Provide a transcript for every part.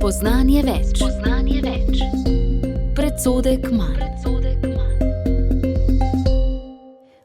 Spoznanje več. Predsodek manj.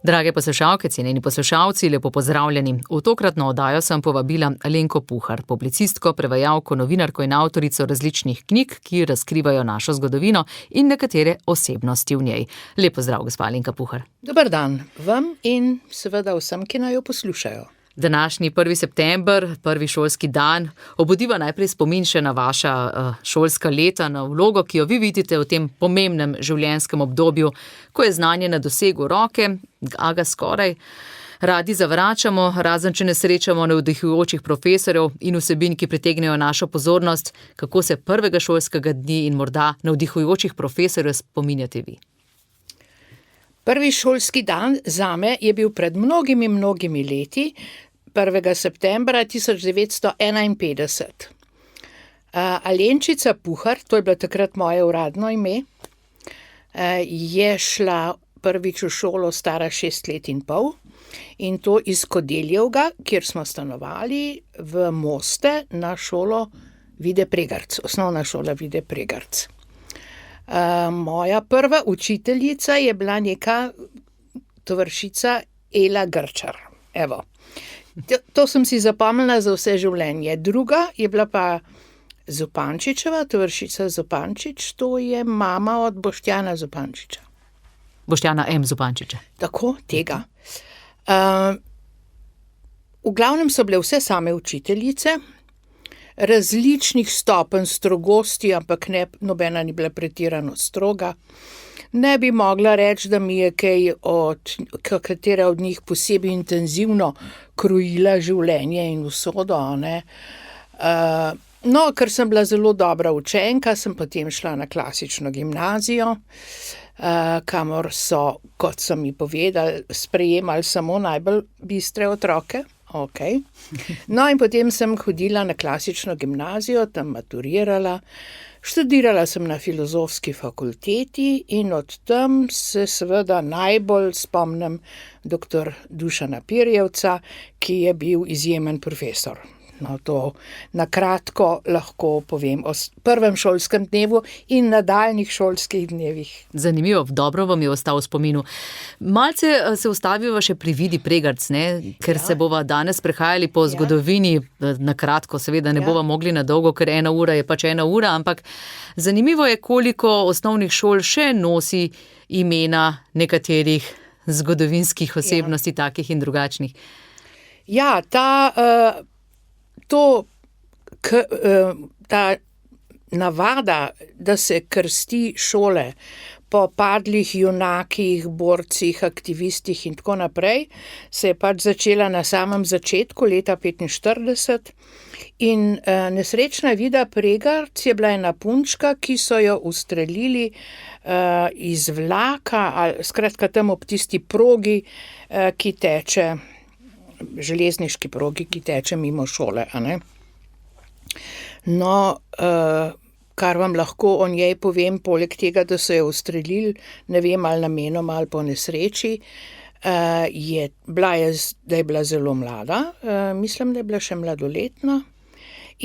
Drage poslušalke, cenjeni poslušalci, lepo pozdravljeni. V tokratno oddajo sem povabila Alenko Puhar, publicistko, prevajalko, novinarko in avtorico različnih knjig, ki razkrivajo našo zgodovino in nekatere osebnosti v njej. Lep pozdrav, gospa Alenka Puhar. Dober dan vam in seveda vsem, ki naj jo poslušajo. Današnji 1. september, prvi šolski dan, obudiva najprej spomin še na vaša šolska leta, na vlogo, ki jo vi vidite v tem pomembnem življenjskem obdobju, ko je znanje na dosegu roke, a ga skoraj radi zavračamo, razen če ne srečamo navdihujočih profesorjev in vsebin, ki pritegnejo našo pozornost. Kako se prvega šolskega dni in morda navdihujočih profesorjev spominjate vi? Prvi šolski dan zame je bil pred mnogimi leti, 1. septembra 1951. Alenčica Puhar, to je bilo takrat moje uradno ime, je šla prvič v šolo stara 6 let in pol in to iz Kodeljevega, kjer smo stanovali, v Moste na šolo Vide Pregarc, osnovna šola Vide Pregarc. Moja prva učiteljica je bila neka tovarišica Ela Grčar. Evo. To sem si zapomnila za vse življenje. Druga je bila pa Zupančičeva, tovarišica Zupančič, to je mama od Boštjana Zupančiča. Boštjana M. Zupančiča. Tako, tega. V glavnem so bile vse same učiteljice, različnih stopenj strogosti, ampak nobena ni bila pretirano stroga. Ne bi mogla reči, da mi je katera od njih posebej intenzivno krojila življenje in usodo, ne. No, ker sem bila zelo dobra učenka, sem potem šla na klasično gimnazijo, kamor so, kot so mi povedali, sprejemali samo najbolj bistre otroke. Okay. No, in potem sem hodila na klasično gimnazijo, tam maturirala, študirala sem na filozofski fakulteti in od tam se seveda najbolj spomnim dr. Dušana Pirjevca, ki je bil izjemen profesor. No, to na kratko lahko povem o prvem šolskem dnevu in nadaljnjih šolskih dnevih. Zanimivo, dobro vam je ostal v spominu. Malce se ustaviva še pri Vidi Pregarc, ne? Ker se bova danes prehajali po zgodovini, na kratko seveda ne bova mogli na dolgo, ker 1 ura je pač 1 ura, ampak zanimivo je, koliko osnovnih šol še nosi imena nekaterih zgodovinskih osebnosti, takih in drugačnih. Ja, ta navada, da se krsti šole po padlih junakih, borcih, aktivistih in tako naprej, se je pač začela na samem začetku leta 1945 in nesrečna Vida Pregarc je bila ena punčka, ki so jo ustrelili iz vlaka, ali skratka tam ob tisti progi, ki teče, železniški progi, ki teče mimo šole, a ne. No, kar vam lahko o njej povem, poleg tega, da so jo ustrelili, ne vem, ali namenoma ali po nesreči, da je bila zelo mlada, mislim, da je bila še mladoletna,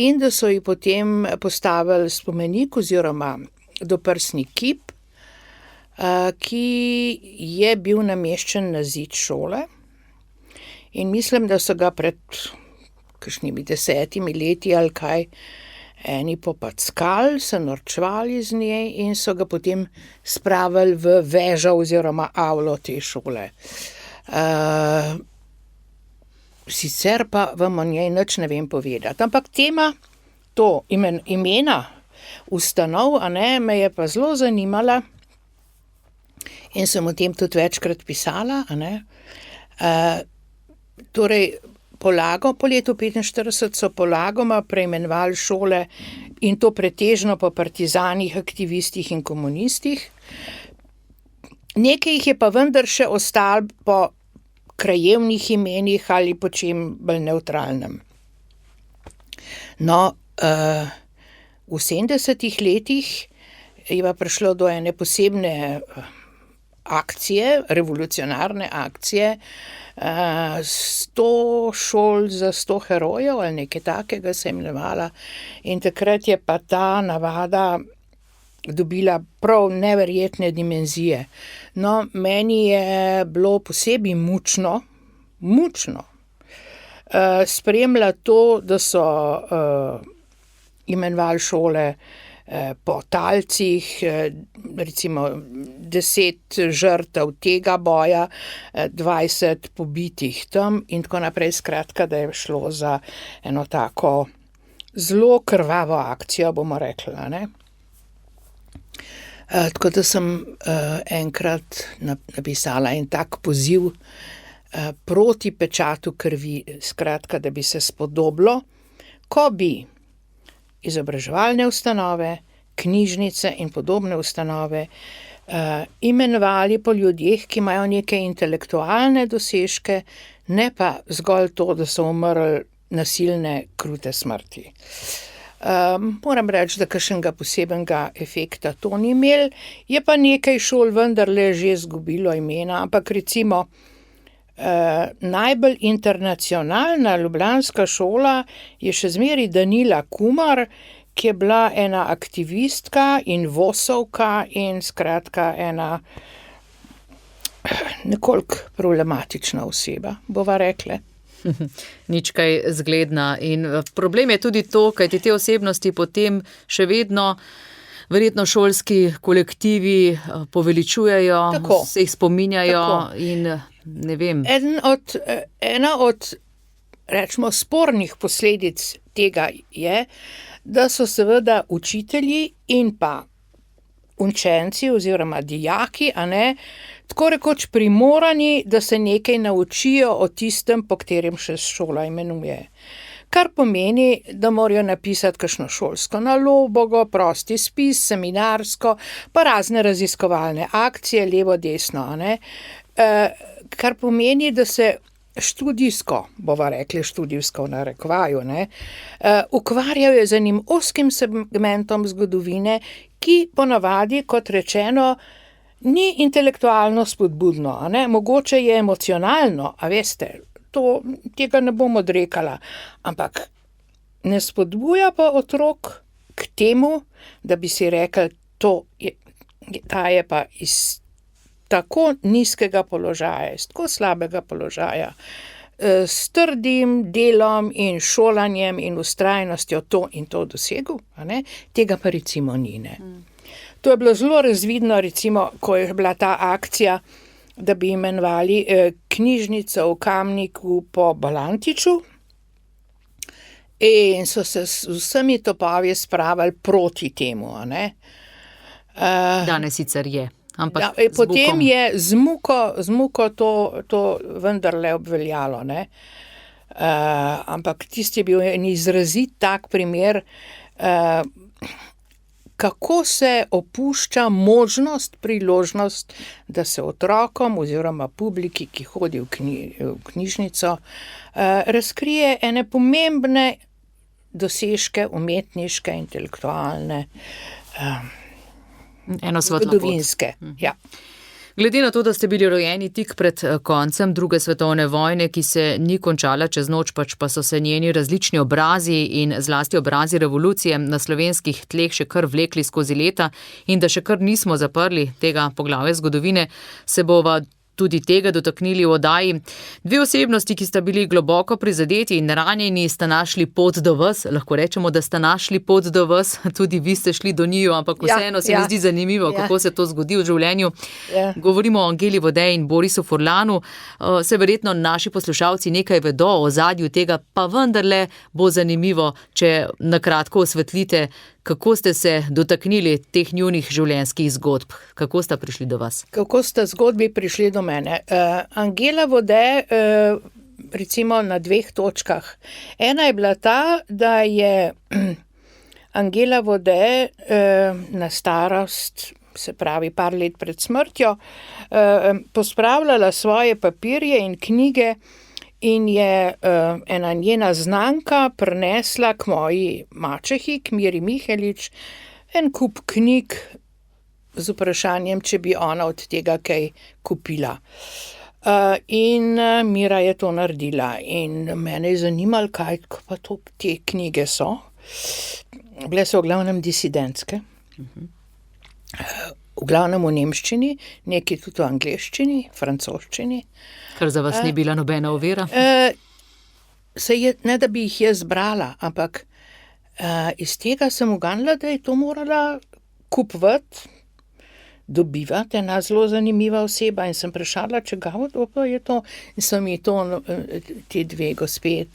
in da so ji potem postavili spomenik oziroma doprsni kip, ki je bil nameščen na zid šole. In mislim, da so ga pred kakšnimi 10 leti ali kaj eni popackali, se norčevali z njej in so ga potem spravili v vežo oziroma avlo te šole. Sicer pa vam o njej nič ne vem povedati, ampak tema, to imena ustanov, a ne, me je pa zelo zanimala in sem o tem tudi večkrat pisala, a ne. Torej, po letu 1945 so polagoma preimenovali šole in to pretežno po partizanih, aktivistih in komunistih. Nekaj jih je pa vendar še ostalo po krajevnih imenih ali po čem bolj nevtralnem. No, v 70 letih je pa prišlo do ene posebne akcije, revolucionarne akcije, 100 šol za 100 herojev ali nekaj takega se imenovala. In takrat je pa ta navada dobila prav neverjetne dimenzije. No, meni je bilo posebej mučno spremljati to, da so imenovali šole po talcih, recimo 10 žrtev tega boja, 20 pobitih tam in tako naprej. Skratka, da je šlo za eno tako zelo krvavo akcijo, bomo rekli, ne? Tako da sem enkrat napisala en tak poziv proti pečatu krvi, skratka, da bi se spodobilo, ko bi izobraževalne ustanove, knjižnice in podobne ustanove imenovali po ljudeh, ki imajo neke intelektualne dosežke, ne pa zgolj to, da so umrli nasilne, krute smrti. Moram reči, da kakšnega posebnega efekta to ni imel, je pa nekaj šol vendarle že izgubilo imena, ampak recimo najbolj internacionalna ljubljanska šola je še zmeraj Danila Kumar, ki je bila ena aktivistka in vosovka in skratka ena nekoliko problematična oseba, bova rekle. Nič kaj zgledna. In problem je tudi to, kaj te osebnosti potem še vedno verjetno šolski kolektivi poveličujejo, Tako. se jih spominjajo Tako. in ne vem. Ena od rečemo spornih posledic tega je, da so seveda učitelji in pa učenci oziroma dijaki, a ne, tako rekoč primorani, da se nekaj naučijo o tistem, po katerem še šola imenuje. Kar pomeni, da morajo napisati kakšno šolsko nalogo, prosti spis, seminarsko, pa razne raziskovalne akcije, levo, desno, a ne. Kar pomeni, da se študijsko, bova rekli študijsko v narekovaju, ne, ukvarjajo z enim ozkim segmentom zgodovine, ki ponavadi, kot rečeno, ni intelektualno spodbudno, a ne, mogoče je emocionalno, a veste, tega ne bom odrekala, ampak ne spodbuja pa otrok k temu, da bi si rekli, ta je pa iz tako nizkega položaja, iz tako slabega položaja, s trdim delom in šolanjem in vztrajnostjo to in to dosegel, a ne, tega pa recimo ni, ne. To je bilo zelo razvidno, recimo, ko je bila ta akcija, da bi imenovali knjižnico v Kamniku po Balantiču in so se z vsemi topovi spravili proti temu, a ne. Danes sicer je, ampak potem je z muko to vendarle obveljalo, ne. Ampak tisti je bil en izrazit tak primer, kako se opušča možnost, priložnost, da se otrokom oziroma publiki, ki hodi v knjižnico, razkrije ene pomembne dosežke, umetniške, intelektualne, zgodovinske. Ja. Glede na to, da ste bili rojeni tik pred koncem druge svetovne vojne, ki se ni končala čez noč, pač pa so se njeni različni obrazi in zlasti obrazi revolucije na slovenskih tleh še kar vlekli skozi leta in da še kar nismo zaprli tega poglavja zgodovine, se bova tudi tega dotaknili v oddaji. Dve osebnosti, ki sta bili globoko prizadeti in ranjeni, sta našli pot do vas. Lahko rečemo, da sta našli pot do vas, tudi vi ste šli do njiju, ampak vseeno se mi zdi zanimivo, kako se to zgodi v življenju. Govorimo o Angeli Vodej in Borisu Furlanu. Se verjetno naši poslušalci nekaj vedo o ozadju tega, pa vendarle bo zanimivo, če na kratko osvetlite, kako ste se dotaknili teh njunih življenjskih zgodb? Kako sta prišli do vas? Kako sta zgodbi prišli do mene? Angela Vode, recimo na 2 točkah. Ena je bila ta, da je Angela Vode na starost, se pravi par let pred smrtjo, pospravljala svoje papirje in knjige in je ena njena znanka prinesla k moji mačehi, k Miri Mihelič, en kup knjig z vprašanjem, če bi ona od tega kaj kupila. In Mira je to naredila in mene je zanimalo, kaj pa to te knjige so. Bile so v glavnem disidentske. V glavnem v nemščini, nekaj tudi v angleščini, francoščini. Ker za vas ni bila nobena ovira? Ne, da bi jih jaz brala, ampak iz tega sem uganila, da je to morala kupovati, dobivati ena zelo zanimiva oseba in sem vprašala, če pa je to. In so mi to te dve gospe,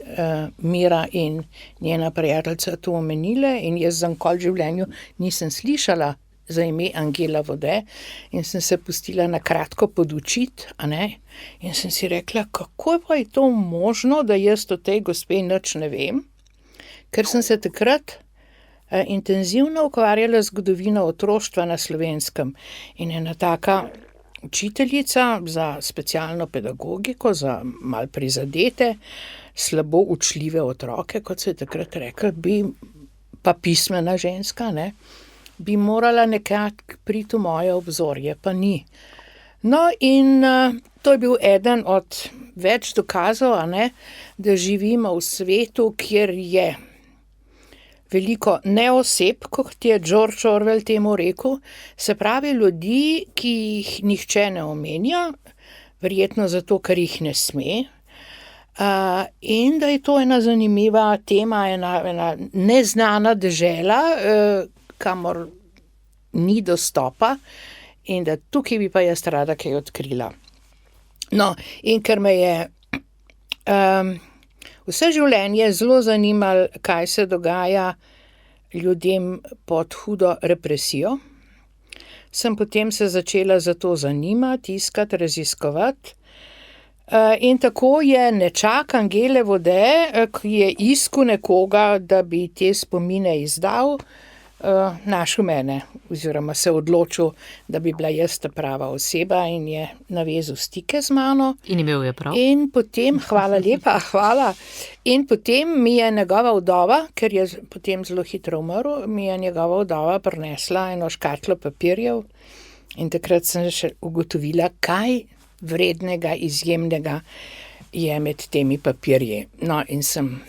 Mira in njena prijateljica to omenile in jaz za nikoli v življenju nisem slišala za ime Angela Vode in sem se pustila na kratko podučiti, a ne? In sem si rekla, kako pa je to možno, da jaz o tej gospe nič ne vem, ker sem se takrat intenzivno ukvarjala z zgodovino otroštva na Slovenskem in ena taka učiteljica za specialno pedagogiko, za malo prizadete, slabo učljive otroke, kot se je takrat rekla, pa pismena ženska, ne, bi morala nekako priti v moje obzorje, pa ni. No in to je bil eden od več dokazov, a ne, da živimo v svetu, kjer je veliko neoseb, kot je George Orwell temu rekel, se pravi ljudi, ki jih nihče ne omenja, verjetno zato, ker jih ne sme, in da je to ena zanimiva tema, ena neznana dežela, kamor ni dostopa in da tukaj bi pa jaz rada kaj odkrila. No, in ker me je vse življenje zelo zanimalo, kaj se dogaja ljudem pod hudo represijo, sem potem se začela za to zanimati, iskati, raziskovati. In tako je nečak Angele Vode, ki je iskal nekoga, da bi te spomine izdal, našel mene, oziroma se odločil, da bi bila jaz ta prava oseba in je navezal stike z mano. In imel je prav. In potem, hvala lepa, hvala. In potem mi je njegova vdova, ker je potem zelo hitro umrl, mi je njegova vdova prinesla eno škatlo papirjev in takrat sem še ugotovila, kaj vrednega, izjemnega je med temi papirji. No, in sem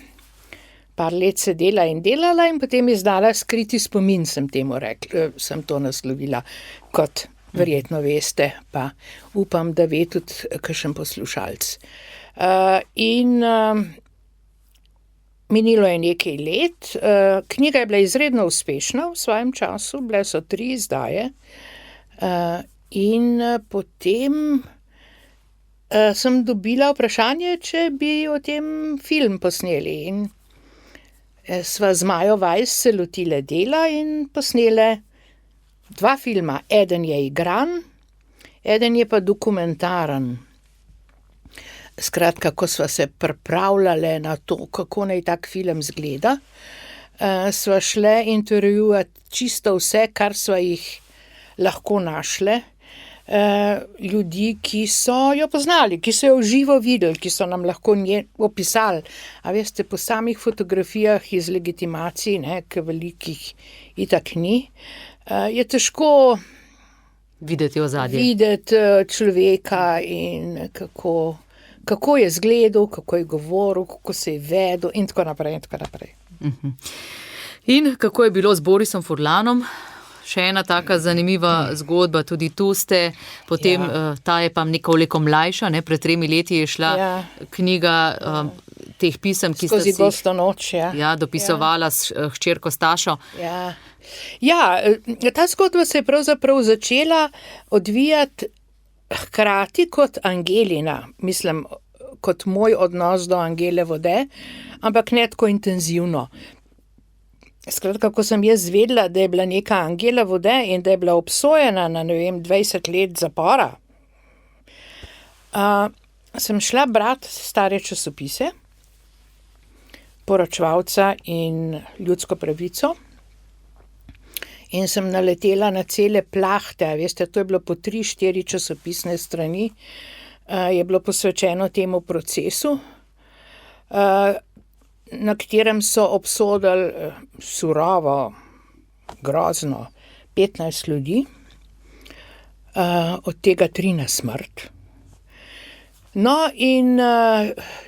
par let sedela in delala in potem izdala Skriti spomin, sem temu rekla, sem to naslovila, kot verjetno veste, pa upam, da ve tudi kakšen poslušalec. Minilo je nekaj let, knjiga je bila izredno uspešna v svojem času, bile so 3 izdaje, in potem sem dobila vprašanje, če bi o tem film posneli in sva z Majo Vajs se lotile dela in posnele 2 filma. Eden je igran, eden je pa dokumentaren. Skratka, ko sva se pripravljale na to, kako naj tak film zgleda, sva šle intervjuvati čisto vse, kar sva jih lahko našle, ljudi, ki so jo poznali, ki so jo v živo videli, ki so nam lahko opisali. A veste, po samih fotografijah iz legitimacij, ne, ki velikih itak ni, je težko videti ozadje. Videti človeka in kako je izgledal, kako je govoril, kako se je vedel in tako naprej in tako naprej. In kako je bilo z Borisom Furlanom? Še ena taka zanimiva zgodba, tudi tu ste, potem ta je pa nekoliko mlajša, ne, pred 3 leti je šla knjiga teh pisem, ki sta si Gosto noč, dopisovala s hčerko Stašo. Ta zgodba se je pravzaprav začela odvijati hkrati kot Angelina, mislim, kot moj odnos do Angele Vode, ampak ne tako intenzivno. Skratka, ko sem jaz vedela, da je bila neka Angela Vode in da je bila obsojena na, 20 let zapora, sem šla brati stare časopise, Poročevalca in Ljudsko pravico in sem naletela na cele plahte, veste, to je bilo po 3-4 časopisne strani, je bilo posvečeno temu procesu, na katerem so obsodili surovo, grozno 15 ljudi od tega 3 na smrt. No, in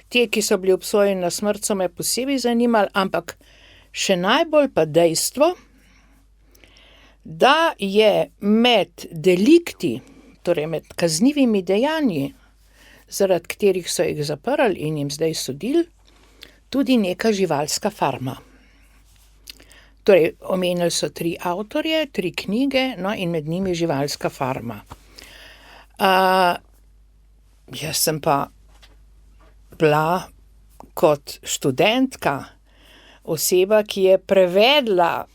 te, ki so bili obsojeni na smrt, so me posebej zanimali, ampak še najbolj pa dejstvo, da je med delikti, torej med kaznivimi dejanji, zaradi katerih so jih zaprli in jim zdaj sodili, tudi neka živalska farma. Torej, omenili so 3 avtorje, 3 knjige, no in med njimi živalska farma. Jaz sem pa bila kot študentka oseba, ki je prevedla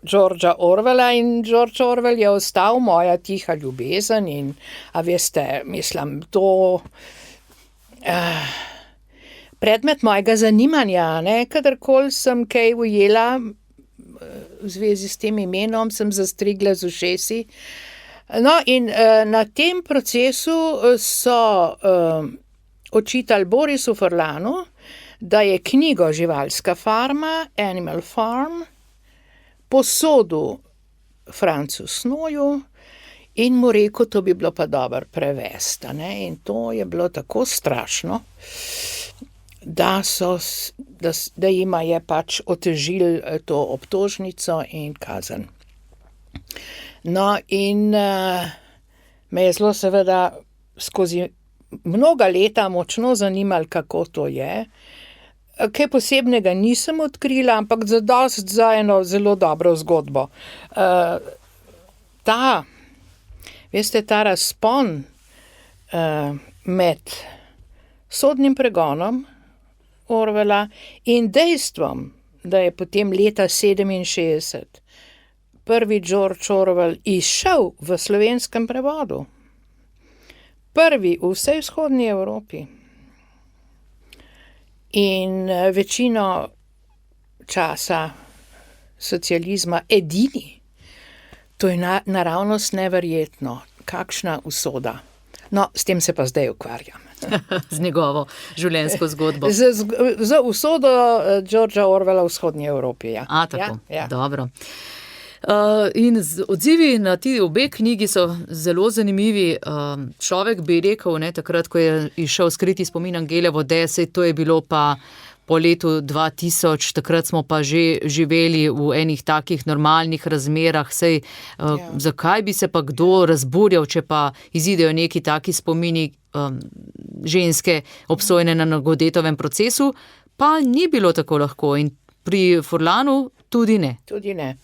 Georgea Orwella in George Orwell je ostal moja tiha ljubezen in, a veste, mislim, to predmet mojega zanimanja, ne, kadarkoli sem kaj ujela v zvezi s tem imenom, sem zastrigla z ušesi. No, in na tem procesu so očitali Borisu Furlanu, da je knjigo Živalska farma, Animal Farm, posodil Francu Snoju in mu rekel, to bi bilo pa dobro prevesti, ne, in to je bilo tako strašno, da jima je pač otežil to obtožnico in kazen. No, in me je zelo seveda skozi mnoga leta močno zanimalo, kako to je. Kaj posebnega nisem odkrila, ampak zadosti za eno zelo dobro zgodbo. Veste, ta razpon med sodnim pregonom Orwella in dejstvom, da je potem leta 1967 prvi George Orwell izšel v slovenskem prevodu. Prvi v vsej vzhodni Evropi. In večino časa socializma edini. To je naravnost neverjetno. Kakšna usoda. No, s tem se pa zdaj ukvarjam. Z njegovo življenjsko zgodbo. Z usodo Georgea Orwella v vzhodni Evropi, ja. A, tako, ja. Dobro. In odzivi na ti obe knjigi so zelo zanimivi. Človek bi rekel, ne, takrat, ko je išel Skriti spomin Angele Vode, saj to je bilo pa po letu 2000, takrat smo pa že živeli v enih takih normalnih razmerah, saj zakaj bi se pa kdo razburjal, če pa izidejo neki taki spomini ženske obsojene na Nagodetovem procesu, pa ni bilo tako lahko in pri Furlanu tudi ne. Tudi ne.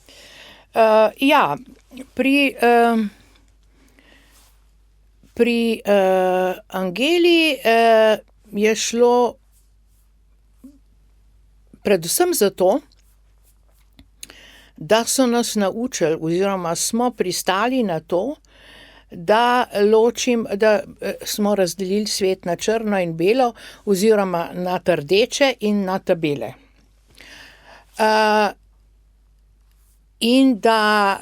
Pri Angeli je šlo predvsem zato, da so nas naučili oziroma smo pristali na to, da smo razdelili svet na črno in belo oziroma na rdeče in na bele. In da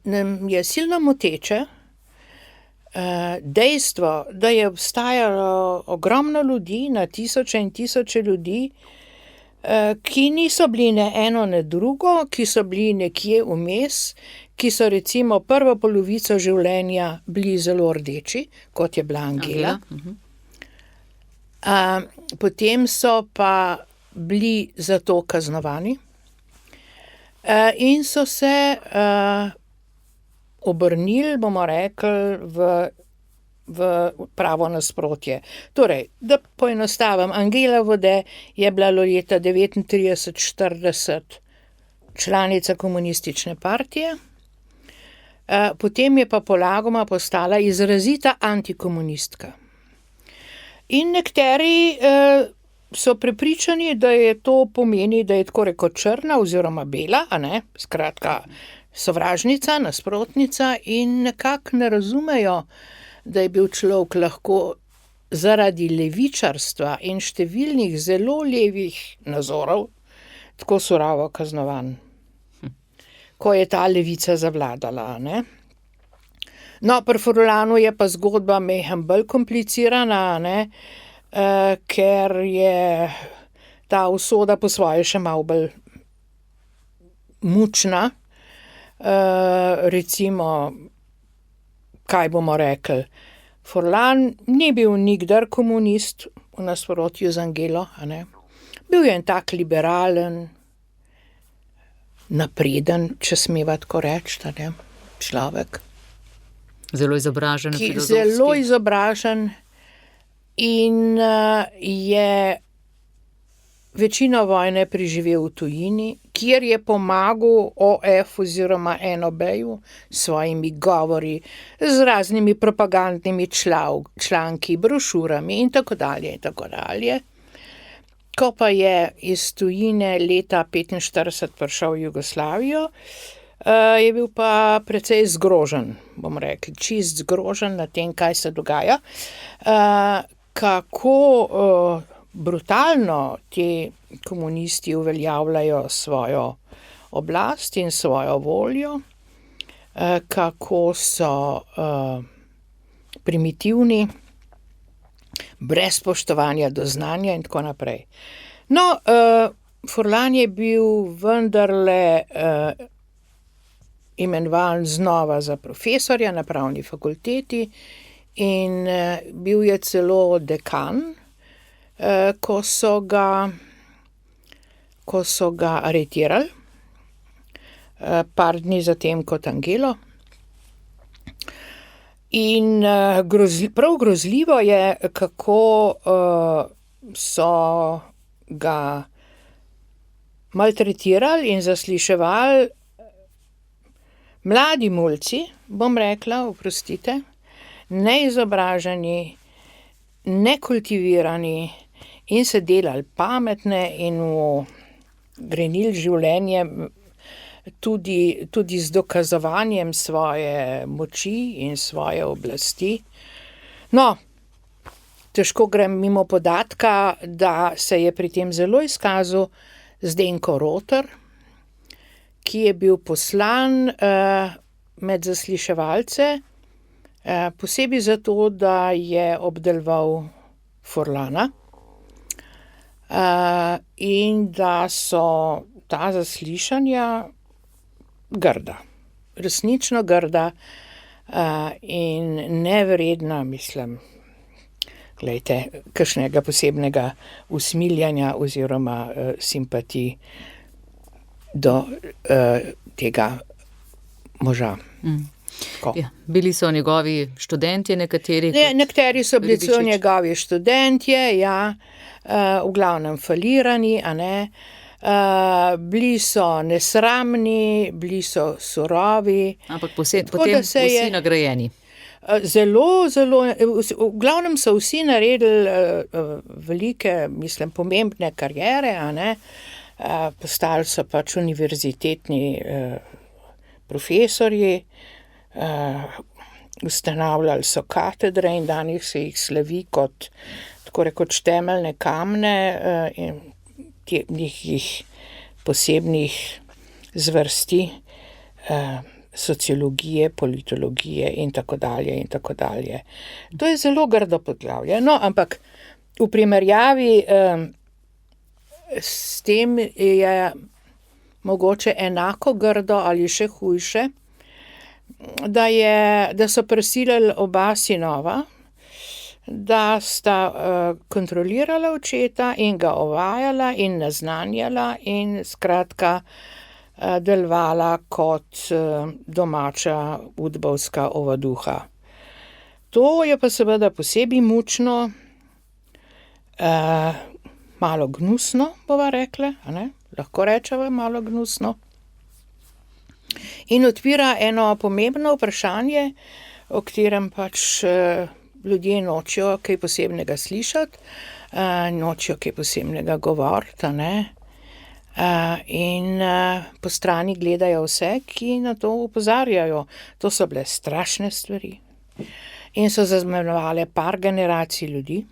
nam je silno moteče dejstvo, da je obstajalo ogromno ljudi, na tisoče in tisoče ljudi, ki niso bili ne eno ne drugo, ki so bili nekje vmes, ki so recimo prvo polovico življenja bili zelo rdeči, kot je bila Angela. Potem so pa bili za to kaznovani. In so se obrnili, bomo rekli, v pravo nasprotje. Torej, da poenostavim, Angela Vode je bila leta 39-40 članica komunistične partije, potem je pa polagoma postala izrazita antikomunistka. In nekateri so prepričani, da je to pomeni, da je tako rekoč črna oziroma bela, a ne, skratka sovražnica, nasprotnica in nekako ne razumejo, da je bil človek lahko zaradi levičarstva in številnih zelo levih nazorov tako surovo kaznovan, ko je ta levica zavladala, ne. No, pri Furlanu je pa zgodba mehen bolj komplicirana, ne, ker je ta usoda po svoje še malo bolj mučna. Recimo kaj bomo rekli, Furlan ni bil nikdar komunist, v nasprotju z Angelo, a ne. Bil je en tak liberalen, napreden, če smeva tako reči, a ne, človek. Zelo izobražen, filozofski. Zelo izobražen in je večino vojne preživel v tujini, kjer je pomagal OF oziroma NOB-ju s svojimi govori, z raznimi propagandnimi članki, brošurami in tako dalje in tako dalje. Ko pa je iz tujine leta 1945 prišel v Jugoslavijo, je bil pa precej zgrožen, bomo rekli, čist zgrožen nad tem, kaj se dogaja, kako brutalno ti komunisti uveljavljajo svojo oblast in svojo voljo, kako so primitivni, brez spoštovanja do znanja in tako naprej. No, Furlan je bil vendarle imenovan znova za profesorja na pravni fakulteti in bil je celo dekan, ko so ga aretirali, par dni zatem kot Angelo. In prav grozljivo je, kako so ga maltretirali in zasliševali mladi mulci, bom rekla, oprostite, neizobraženi, nekultivirani in se delali pametne in grenili življenje tudi z dokazovanjem svoje moči in svoje oblasti. No, težko grem mimo podatka, da se je pri tem zelo izkazal Zdenko Roter, ki je bil poslan med zasliševalce, posebej zato, da je obdeloval Furlana in da so ta zaslišanja grda, resnično grda in nevredna, mislim, glejte, kakšnega posebnega usmiljanja oziroma simpatij do tega moža. Ja, bili so njegovi študentje nekateri? Nekateri so bili celo njegovi študentje, ja, v glavnem falirani, a ne. Bili so nesramni, bili so surovi. Ampak potem vsi nagrajeni. Zelo, v glavnem so vsi naredili velike, mislim, pomembne kariere, a ne. Postali so pač univerzitetni profesorji, ustanavljali so katedre in danes se jih slavi kot tako rekoč temeljne kamne in nekih posebnih zvrsti sociologije, politologije in tako dalje in tako dalje. To je zelo grdo poglavje. No, ampak v primerjavi s tem je mogoče enako grdo ali še hujše, da so prisilili oba sinova, da sta kontrolirala očeta in ga ovajala in naznanjala in skratka delovala kot domača udbovska ovaduha. To je pa seveda posebej mučno, malo gnusno, bova rekla, a ne? Lahko rečeva malo gnusno. In odpira eno pomembno vprašanje, o katerem pač ljudje nočejo kaj posebnega slišati, nočejo kaj posebnega govoriti, a ne. In po strani gledajo vse, ki na to opozarjajo. To so bile strašne stvari in so zaznamovale par generacij ljudi.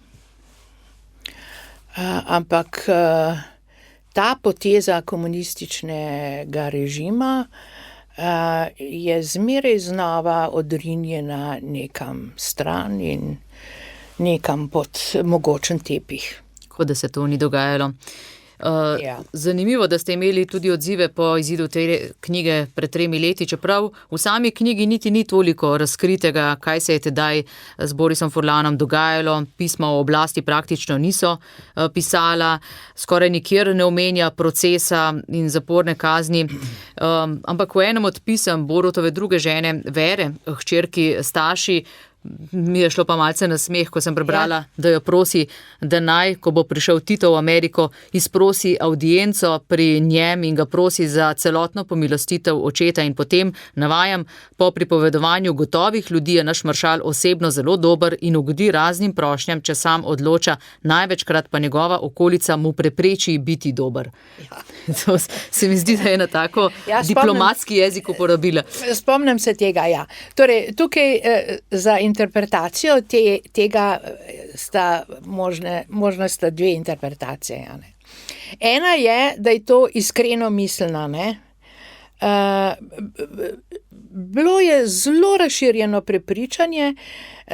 Ampak ta poteza komunističnega režima je zmeraj znova odrinjena nekam stran in nekam pod mogočen tepih. Kot da se to ni dogajalo. Zanimivo, da ste imeli tudi odzive po izidu te knjige pred 3 leti, čeprav v sami knjigi niti ni toliko razkritega, kaj se je tedaj z Borisom Furlanom dogajalo. Pisma o oblasti praktično niso pisala, skoraj nikjer ne omenja procesa in zaporne kazni. Ampak v enem od pisem Borutove druge žene Vere, hčerki Staši, mi je šlo pa malce na smeh, ko sem prebrala, da jo prosi, da naj, ko bo prišel Tito v Ameriko, izprosi audienco pri njem in ga prosi za celotno pomilostitev očeta in potem, navajam, po pripovedovanju gotovih ljudi je naš maršal osebno zelo dober in ugodi raznim prošnjam, če sam odloča, največkrat pa njegova okolica mu prepreči biti dober. To se mi zdi, da je na tako diplomatski jezik uporabila. Spomnim se tega, ja. Torej, tukaj za interpretacijo tega sta možne sta 2 interpretacije. Ja, ne. Ena je, da je to iskreno mislena. Ne. Bilo je zelo razširjeno prepričanje,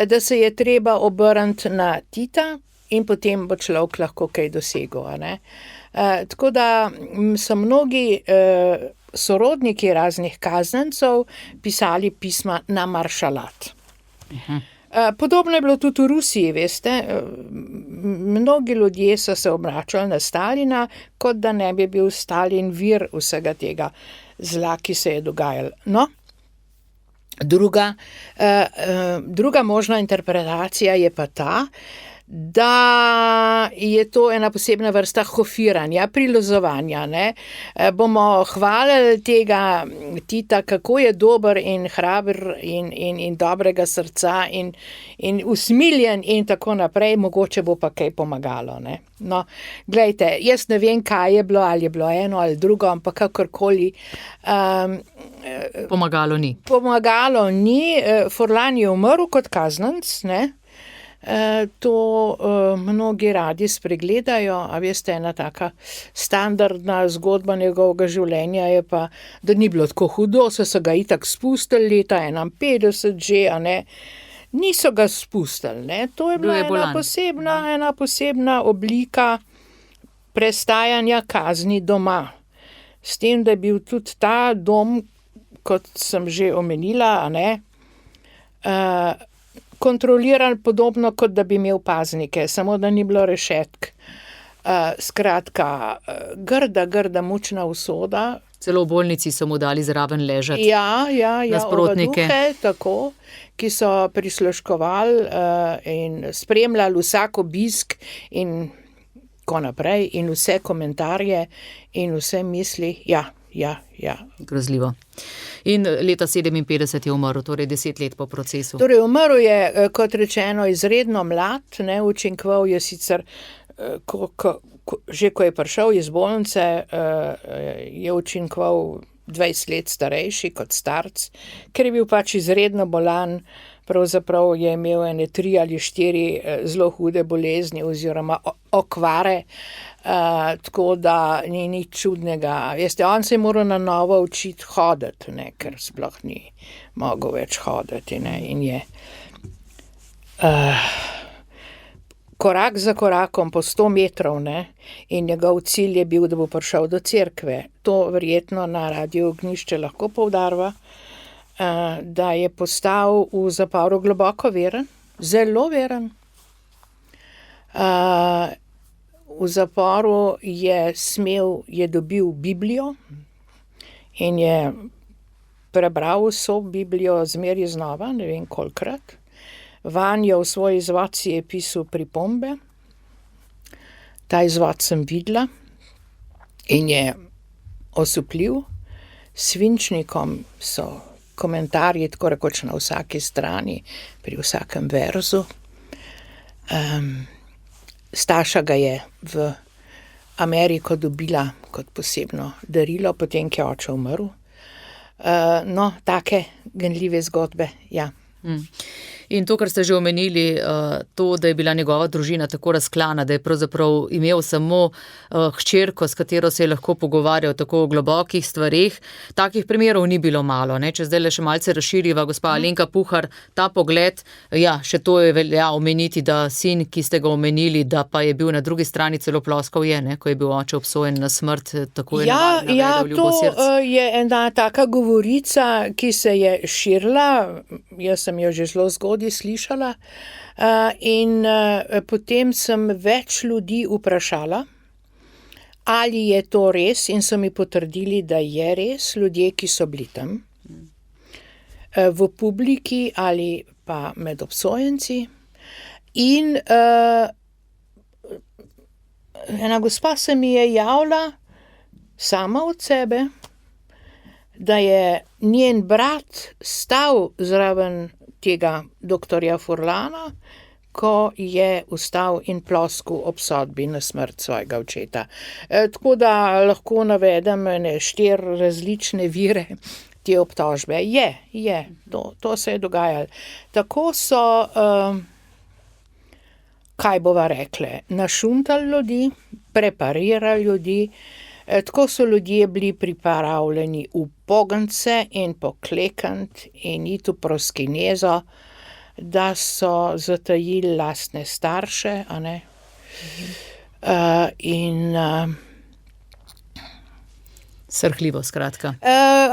da se je treba obrniti na Tita in potem bo človek lahko kaj dosegel. Ne. Tako da so mnogi sorodniki raznih kaznjencev pisali pisma na maršalat. Podobno je bilo tudi v Rusiji, veste. Mnogi ljudje so se obračali na Stalina, kot da ne bi bil Stalin vir vsega tega zla, ki se je dogajalo. No, druga možna interpretacija je pa ta, da je to ena posebna vrsta hofiranja, prilozovanja. Ne? Bomo hvalili tega Tita, kako je dober in hraber in dobrega srca in usmiljen in tako naprej, mogoče bo pa kaj pomagalo. Ne? No, glejte, jaz ne vem, kaj je bilo, ali je bilo eno ali drugo, ampak kakorkoli. Pomagalo ni. Pomagalo ni. Furlan je umrl kot kaznjenec, ne? To mnogi radi spregledajo, a veste, ena taka standardna zgodba njegovega življenja je pa, da ni bilo tako hudo, so ga itak spustili leta 51 že, a ne. Niso ga spustili, ne. To je bila ena posebna oblika prestajanja kazni doma. S tem, da je bil tudi ta dom, kot sem že omenila, a ne, kontroliran podobno, kot da bi imel paznike, samo da ni bilo rešetk. Skratka, grda mučna usoda. Celo v bolnici so mu dali zraven ležati. Ja, nasprotnike. Ovaduhe, tako, ki so prisluškovali in spremljali vsak obisk in tako naprej in vse komentarje in vse misli, ja. Grozljivo. In leta 57 je umrl, torej 10 let po procesu. Torej umrl je, kot rečeno, izredno mlad, ne, učinkoval je sicer, že ko je prišel iz bolnice, je učinkoval 20 let starejši kot starc, ker je bil pač izredno bolan, pravzaprav je imel 3 ali 4 zelo hude bolezni oziroma okvare, tako da ni nič čudnega. Veste, on se je moral na novo učiti hoditi, ne, ker sploh ni mogel več hoditi, ne, in je korak za korakom po 100 metrov, ne, in njegov cilj je bil, da bo prišel do cerkve. To verjetno na Radiu Ognjišče lahko poudarva, da je postal v zaporu globoko veren, zelo veren. V zaporu je dobil Biblijo in je prebral vso Biblijo zmeraj znova, ne vem kolikrat. Vanjo v svoj izvod si je pisal pripombe. Ta izvod sem videla in je osupljiv. S svinčnikom so komentarji tako rekoč na vsaki strani, pri vsakem verzu. Staša ga je v Ameriko dobila kot posebno darilo, potem ko je oče umrl. No, take ganljive zgodbe, ja. In to, kar ste že omenili, to, da je bila njegova družina tako razklana, da je pravzaprav imel samo hčerko, s katero se je lahko pogovarjal tako o globokih stvareh, takih primerov ni bilo malo. Ne? Če zdaj le še malce razširiva, gospa Alenka Puhar, ta pogled, ja, še to je velja omeniti, da sin, ki ste ga omenili, da pa je bil na drugi strani celo ploskal ko je bil oče obsojen na smrt, tako je navedel Ljubosrc. To je ena taka govorica, ki se je širila, jaz sem jo že zelo zgodaj slišala, in potem sem več ljudi vprašala, ali je to res, in so mi potrdili, da je res, ljudje, ki so bili tam, v publiki ali pa med obsojenci. In ena gospa se mi je javila sama od sebe, da je njen brat stal zraven tega doktorja Furlana, ko je vstal in ploskel ob sodbi na smrt svojega očeta. Tako da lahko navedem 4 različne vire te obtožbe. To se je dogajalo. Tako so, kaj bova rekle, našuntali ljudi, preparirali ljudi, tako so ljudje bili pripravljeni v pogance in pokleknit in iti v proskinezo, da so zatajili lastne starše, a ne. Srhljivo, skratka.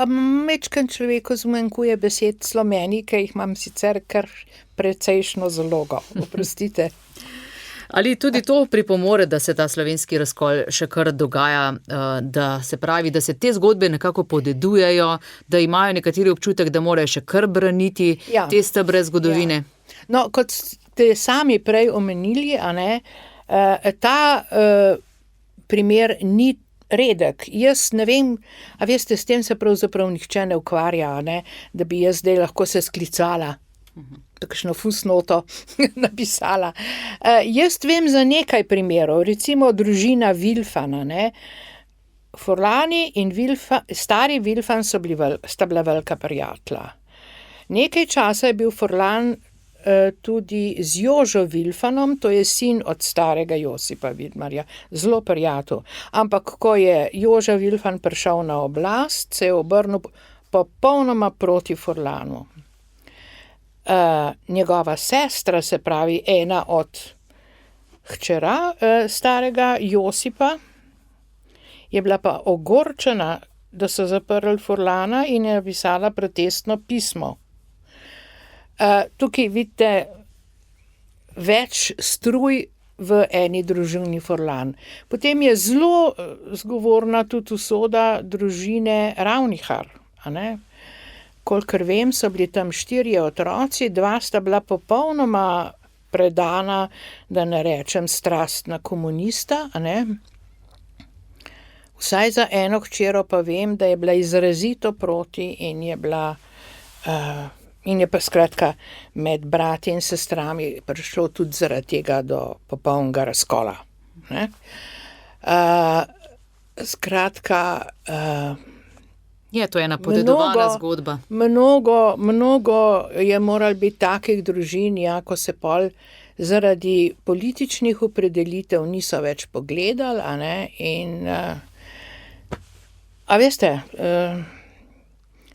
Majčkeno človeku zmanjkuje besed, celo meni, ki jih imam sicer kar precejšno zalogo, oprostite. Ali tudi to pripomore, da se ta slovenski razkol še kar dogaja, da se pravi, da se te zgodbe nekako podedujejo, da imajo nekateri občutek, da morajo še kar braniti te stebre zgodovine? Ja. No, kot ste sami prej omenili, a ne, ta primer ni redek. Jaz ne vem, a veste, s tem se pravzaprav nihče ne ukvarja, a ne, da bi jaz zdaj lahko se sklicala. Takšno fusnoto napisala. Jaz vem za nekaj primerov, recimo družina Vilfana, ne. Furlani in stari Vilfan sta bila velika prijatelja. Nekaj časa je bil Furlan tudi z Jožo Vilfanom, to je sin od starega Josipa Vidmarja, zelo prijatelj. Ampak ko je Joža Vilfan prišel na oblast, se je obrnil popolnoma proti Furlanu. Njegova sestra, se pravi ena od hčera starega Josipa, je bila pa ogorčena, da so zaprli Furlana in je napisala protestno pismo. Tukaj vidite več struj v eni družini Furlan. Potem je zelo zgovorna tudi usoda družine Ravnihar, a ne. Kolikor vem, so bili tam 4 otroci, 2 sta bila popolnoma predana, da ne rečem strastna komunista, a ne. Vsaj za eno hčero pa vem, da je bila izrazito proti in je bila, in je pa skratka med brati in sestrami prišlo tudi zaradi tega do popolnega razkola, ne. Skratka, je to ena podedovana zgodba. Mnogo je moralo biti takih družin, ko se pol zaradi političnih opredelitev niso več pogledali, a ne, in a veste,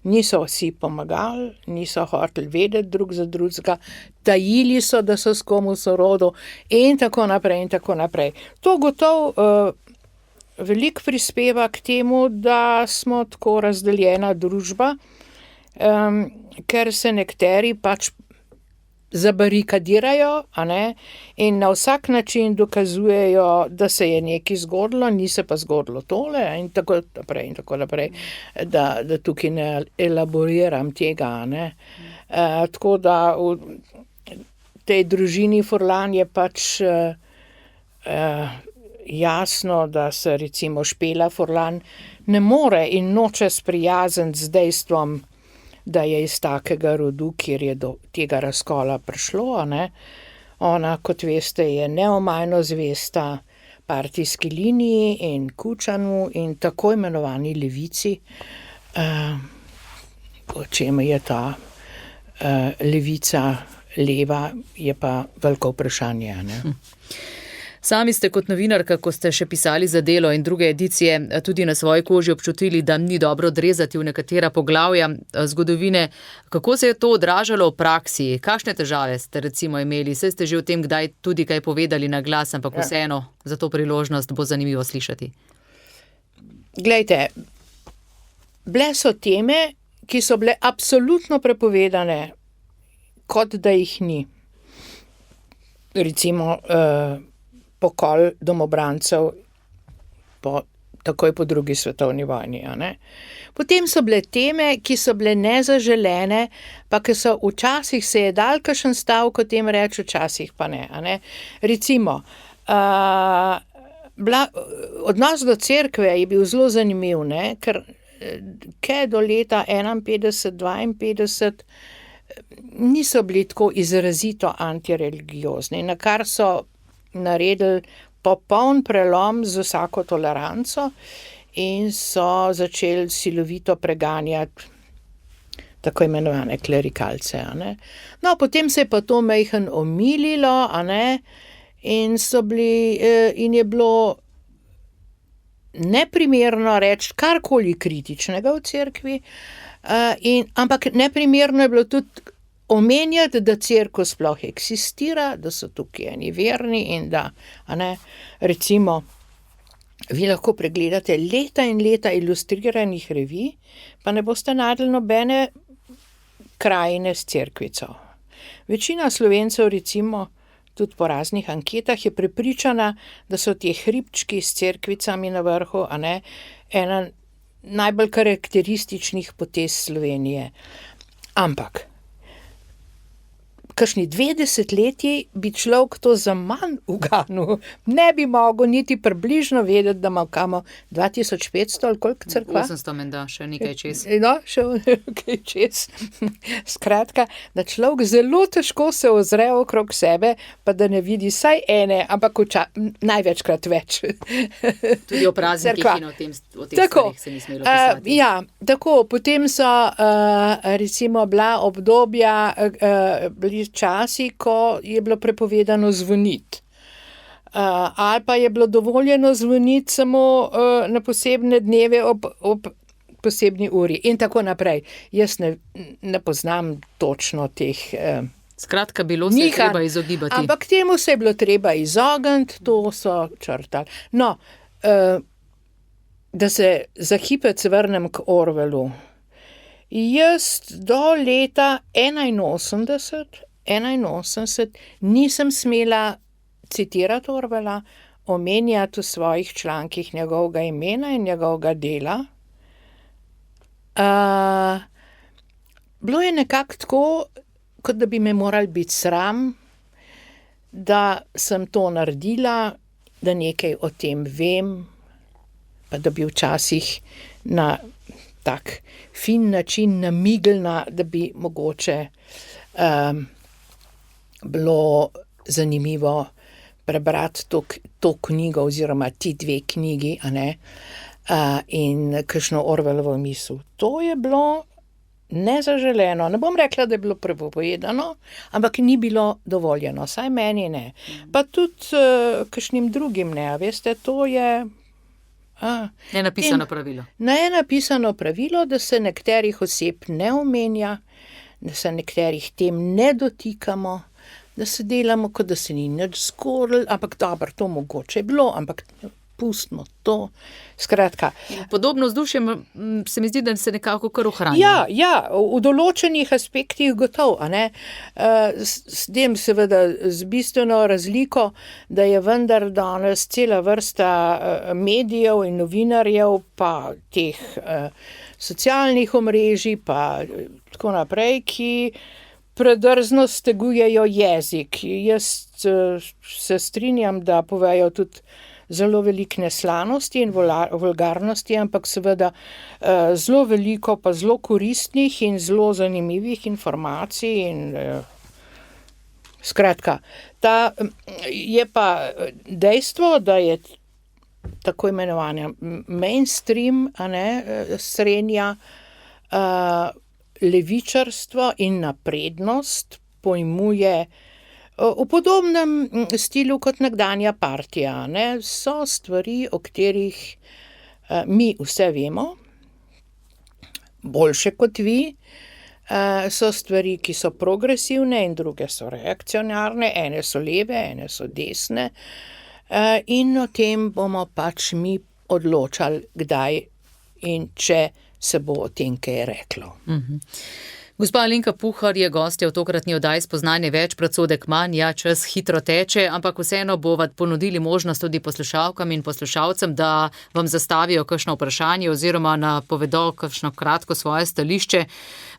niso vsi pomagali, niso hoteli vedeti drug za drugega, tajili so, da so s kom v sorodu in tako naprej in tako naprej. To gotovo veliko prispeva k temu, da smo tako razdeljena družba, ker se nekateri pač zabarikadirajo, a ne, in na vsak način dokazujejo, da se je nekaj zgodilo, ni se pa zgodilo tole in tako naprej, da tukaj ne elaboriram tega, a ne. Tako da v tej družini Furlan je pač jasno, da se recimo Špela Furlan ne more in noče sprijazniti z dejstvom, da je iz takega rodu, kjer je do tega razkola prišlo, a ne. Ona, kot veste, je neomajno zvesta partijski liniji in Kučanu in tako imenovani levici, o čem je ta levica leva, je pa veliko vprašanje. Ne? Sami ste kot novinarka, ko ste še pisali za Delo in druge edicije, tudi na svoji koži občutili, da ni dobro odrezati v nekatera poglavja zgodovine. Kako se je to odražalo v praksi? Kakšne težave ste recimo imeli? Saj ste že o tem kdaj tudi kaj povedali na glas, ampak vseeno za to priložnost bo zanimivo slišati. Glejte, bile so teme, ki so bile absolutno prepovedane, kot da jih ni. Recimo pokol domobrancev takoj po drugi svetovni vojni. A ne? Potem so bile teme, ki so bile nezaželene, pa ki so včasih se je dal kakšen stavek o tem reči, včasih pa ne. A ne? Recimo, odnos do cerkve je bil zelo zanimiv, ne? Ker do leta 51-52 niso bili tako izrazito antireligiozni, na kar so naredili popoln prelom z vsako toleranco in so začeli silovito preganjati tako imenovane klerikalce. A ne? No, potem se je pa to majhno omililo, a ne? In je bilo neprimerno reči karkoli kritičnega v cerkvi, ampak neprimerno je bilo tudi omenjati, da cerkev sploh eksistira, da so tukaj eni verni in da, a ne, recimo, vi lahko pregledate leta in leta ilustriranih revij, pa ne boste našli nobene krajine s cerkvico. Večina Slovencev, recimo, tudi po raznih anketah, je prepričana, da so ti hribčki s cerkvicami na vrhu, a ne, ena najbolj karakterističnih potez Slovenije. Ampak kakšni 20 leti bi človek to za manj uganil, ne bi mogel niti približno vedeti, da imamo 2500 ali koliko cerkva? 800 menda, še nekaj čez. No, še nekaj čez. Skratka, da človek zelo težko se ozre okrog sebe, pa da ne vidi saj ene, ampak največkrat več. Tudi o praznikih in o tem stvarih se ni smelo pisati. Ja, tako, potem so recimo bila obdobja, bili časi, ko je bilo prepovedano zvoniti. Ali pa je bilo dovoljeno zvoniti samo na posebne dneve ob posebni uri in tako naprej. Jaz ne poznam točno teh Skratka, bilo se je treba izogibati. Ampak temu se je bilo treba izogniti, to so črtali. No, da se za hipec vrnem k Orwellu. Jaz do leta 81 nisem smela citirati Orwella, omenjati v svojih člankih njegovega imena in njegovega dela. Bilo je nekako tako, kot da bi me morali biti sram, da sem to naredila, da nekaj o tem vem, pa da bi včasih na tak fin način namignila, da bi mogoče bilo zanimivo prebrati to knjigo oziroma ti dve knjigi, a ne, in kakšno Orwellovo misel. To je bilo nezaželeno. Ne bom rekla, da je bilo prepovedano, ampak ni bilo dovoljeno. Saj meni ne. Pa tudi kakšnim drugim ne. A veste, to je Nenapisano pravilo. Nenapisano pravilo, da se nekaterih oseb ne omenja, da se nekaterih tem ne dotikamo, da se delamo, kot da se ni nič zgodilo, ampak dobro, to mogoče je bilo, ampak pustimo to. Skratka. Podobno vzdušje se mi zdi, da se nekako kar ohranja. Ja, v določenih aspektih gotovo, a ne. S tem seveda z bistveno razliko, da je vendar danes cela vrsta medijev in novinarjev, pa teh socialnih omrežij, pa tako naprej, ki predrzno stegujejo jezik. Jaz se strinjam, da povejo tudi zelo veliko neslanosti in vulgarnosti, ampak seveda zelo veliko pa zelo koristnih in zelo zanimivih informacij in skratka, je pa dejstvo, da je tako imenovanja mainstream, a ne, srednja levičarstvo in naprednost pojmuje v podobnem stilu kot nekdanja partija, ne. So stvari, o katerih mi vse vemo, boljše kot vi, so stvari, ki so progresivne in druge so reakcionarne, ene so leve, ene so desne, in o tem bomo pač mi odločali, kdaj in če se bo o tem kaj reklo. Gospa Alenka Puhar je gostja v tokratni oddaji Spoznanje več, predsodek manj. Ja, čas hitro teče, ampak vseeno bova ponudili možnost tudi poslušalkam in poslušalcem, da vam zastavijo kakšno vprašanje oziroma napovedo kakšno kratko svoje stališče.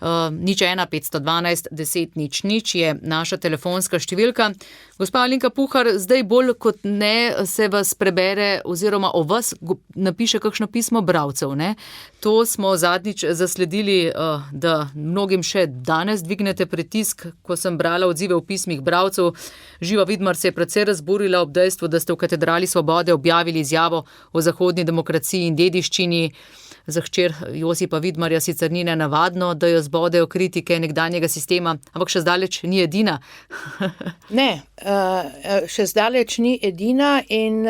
01 512 10 00 je naša telefonska številka. Gospa Alenka Puhar, zdaj bolj kot ne se vas prebere oziroma o vas napiše kakšno pismo bralcev, ne? To smo zadnjič zasledili, da mnogim še danes dvignete pritisk, ko sem brala odzive v pismih bralcev. Živa Vidmar se je precej razburila ob dejstvu, da ste v Katedrali Svobode objavili izjavo o zahodni demokraciji in dediščini. Za hčer Josipa Vidmarja sicer ni nenavadno, da jo zbodejo kritike nekdanjega sistema, ampak še zdaleč ni edina. Ne, še zdaleč ni edina in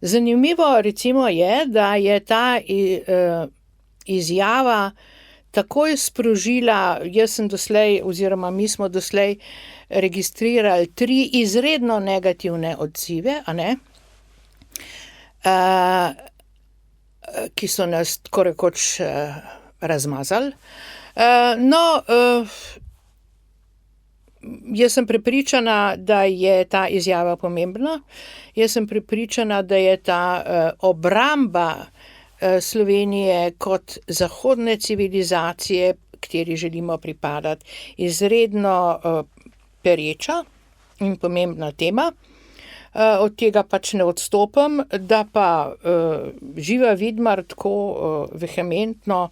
zanimivo recimo je, da je ta izjava takoj sprožila, jaz sem doslej oziroma mi smo doslej registrirali 3 izredno negativne odzive, a ne, ki so nas tako rekoč razmazali. Jaz sem prepričana, da je ta izjava pomembna. Jaz sem prepričana, da je ta obramba Slovenije kot zahodne civilizacije, kateri želimo pripadati, izredno pereča in pomembna tema. Od tega pač ne odstopam, da pa Živa Vidmar tako vehementno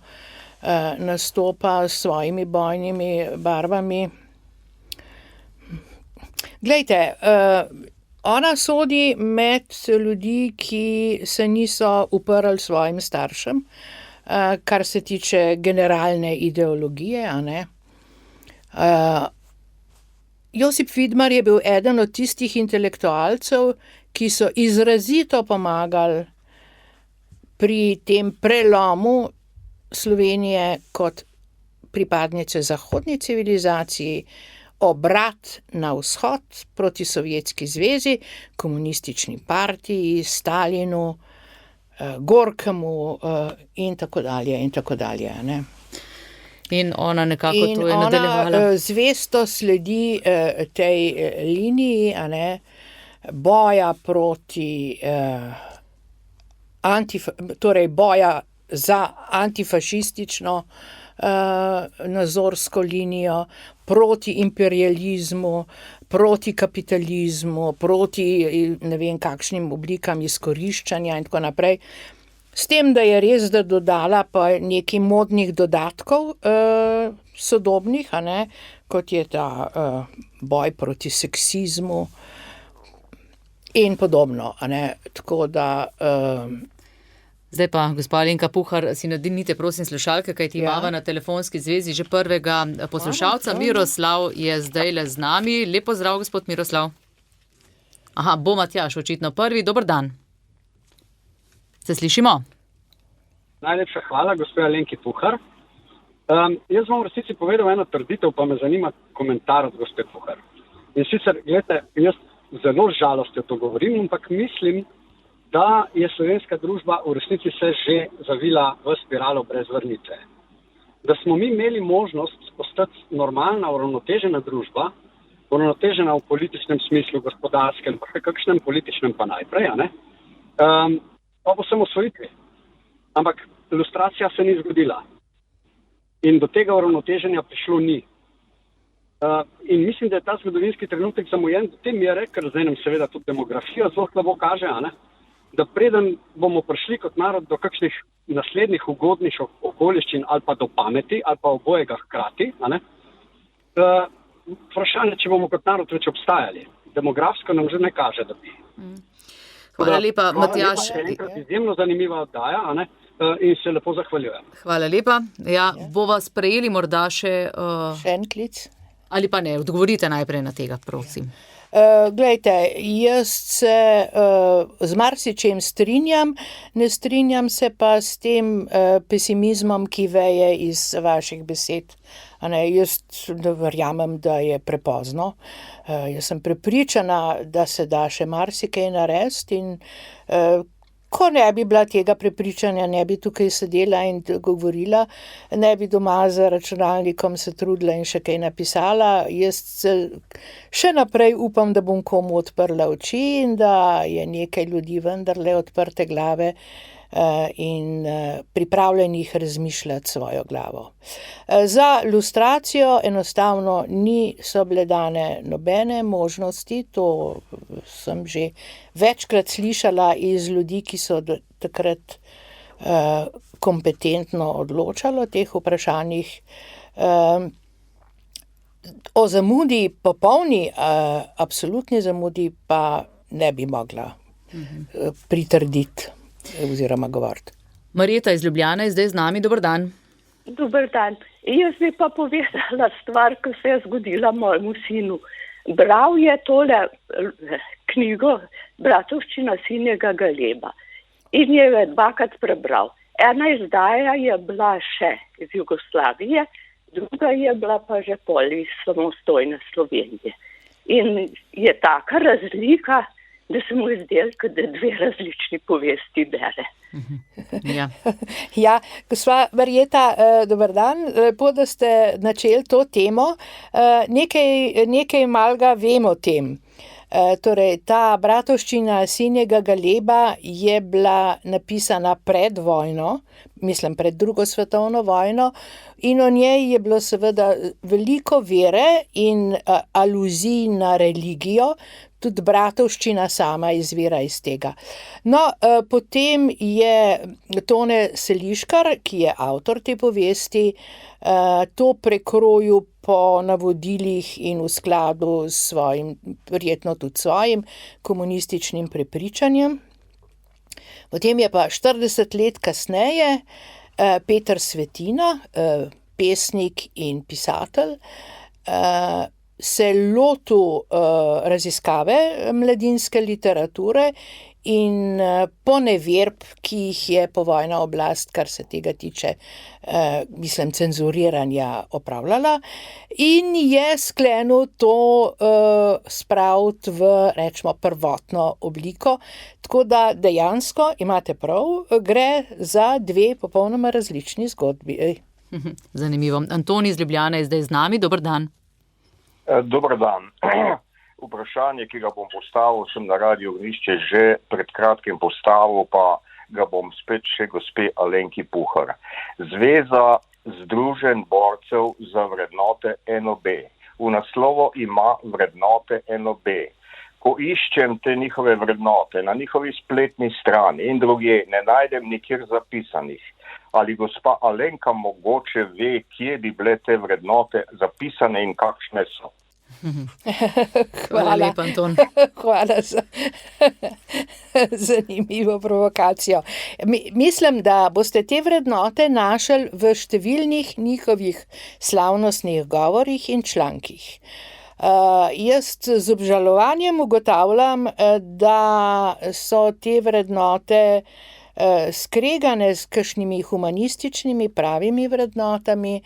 nastopa s svojimi bojnimi barvami. Glejte, ona sodi med ljudi, ki se niso uprli svojim staršem, kar se tiče generalne ideologije, a ne. Josip Vidmar je bil eden od tistih intelektualcev, ki so izrazito pomagali pri tem prelomu Slovenije kot pripadnice zahodni civilizaciji, obrat na vzhod proti Sovjetski zvezi, komunistični partiji, Stalinu, Gorkemu in tako dalje in tako dalje, ne. In ona nekako to je nadaljevala. In ona zvesto sledi tej liniji, a ne, boja proti torej boja za antifašistično nazorsko linijo, proti imperializmu, proti kapitalizmu, proti ne vem kakšnim oblikam izkoriščanja in tako naprej. S tem, da je res, da dodala pa nekaj modnih dodatkov sodobnih, a ne, kot je ta boj proti seksizmu in podobno, a ne, tako da... Zdaj pa, gospa Alenka Puhar, si nadinite prosim slušalke, kajti imava na telefonski zvezi že prvega poslušalca. Miroslav je zdajle z nami. Lep pozdrav, gospod Miroslav. Aha, bo Matjaž očitno prvi. Dober dan. Se slišimo? Najlepša hvala, gospe Alenki Puhar. Jaz vam v resnici povedal eno trditev, pa me zanima komentar od gospe Puhar. In sicer, gledajte, jaz zelo z žalostjo to govorim, ampak mislim, da je slovenska družba v resnici se že zavila v spiralo brez vrnitve. Da smo mi imeli možnost postati normalna, uravnotežena družba, uravnotežena v političnem smislu, gospodarskem, pa kakšnem političnem pa najprej, a ne? Pa vsem osvojitvi. Ampak ilustracija se ni zgodila. In do tega uravnoteženja prišlo ni. In mislim, da je ta zgodovinski trenutek zamujen do te mere, ker zdaj nam seveda tudi demografija zelo slabo kaže, a ne? Da preden bomo prišli kot narod do kakšnih naslednjih ugodnih okoliščin ali pa do pameti, ali pa obojega hkrati, a ne? Vprašanje, če bomo kot narod več obstajali. Demografsko nam že ne kaže, da bi. Hvala lepa, Matjaž. Izjemno zanimiva oddaja, a ne? In se lepo zahvaljujem. Hvala lepa. Ja, bova sprejeli morda še... Še en klic. Ali pa ne, odgovorite najprej na tega, prosim. Glejte, jaz se z marsičem strinjam, ne strinjam se pa s tem pesimizmom, ki veje iz vaših besed. Jaz verjamem, da je prepozno. Jaz sem prepričana, da se da še marsikaj narediti in ko ne bi bila tega prepričanja, ne bi tukaj sedela in govorila, ne bi doma za računalnikom se trudila in še kaj napisala. Jaz še naprej upam, da bom komu odprla oči in da je nekaj ljudi vendarle odprte glave in pripravljenih razmišljati svojo glavo. Za lustracijo enostavno so bile dane nobene možnosti, to sem že večkrat slišala iz ljudi, ki so takrat kompetentno odločali o teh vprašanjih. O zamudi, popolni, absolutni zamudi pa ne bi mogla pritrditi oziroma govoriti. Marjeta iz Ljubljane je zdaj z nami, dober dan. Dober dan. Jaz bi pa povedala stvar, ki se je zgodila mojemu sinu. Bral je tole knjigo Bratovščina sinjega galeba in je dvakrat prebral. Ena izdaja je bila še iz Jugoslavije, druga je bila pa že pol iz samostojne Slovenije. In je taka razlika, da se mu je zdelo, da dve različni povesti bere. Ja. Ja, gospa Marjeta, dober dan, lepo, da ste načeli to temo. Nekaj malega vem o tem. Torej, ta Bratovščina sinjega galeba je bila napisana pred vojno, mislim pred drugo svetovno vojno, in o njej je bilo seveda veliko vere in aluzij na religijo, tudi Bratovščina sama izvira iz tega. No, potem je Tone Seliškar, ki je avtor te povesti, to prekrojil po navodilih in v skladu s svojim, verjetno tudi svojim komunističnim prepričanjem. Potem je pa 40 let kasneje Peter Svetina, pesnik in pisatelj, se lotil raziskave mladinske literature in poneverb, ki jih je povojna oblast, kar se tega tiče, cenzuriranja opravljala, in je sklenil to spraviti v, rečemo, prvotno obliko. Tako da dejansko, imate prav, gre za dve popolnoma različni zgodbi. Zanimivo. Antoni iz Ljubljane je zdaj z nami, dober dan. Dober dan. Vprašanje, ki ga bom postavil, sem na Radiu Ognišče že pred kratkim postavil, pa ga bom spet še gospe Alenki Puhar. Zveza združenj borcev za vrednote NOB. V naslovu ima vrednote NOB. Ko iščem te njihove vrednote na njihovi spletni strani in drugje, ne najdem nikjer zapisanih. Ali gospa Alenka mogoče ve, kje bi bile te vrednote zapisane in kakšne so? Hvala lepa, Anton. Hvala za zanimivo provokacijo. Mislim, da boste te vrednote našli v številnih njihovih slavnostnih govorih in člankih. Jaz z obžalovanjem ugotavljam, da so te vrednote skregane s kakšnimi humanističnimi pravimi vrednotami.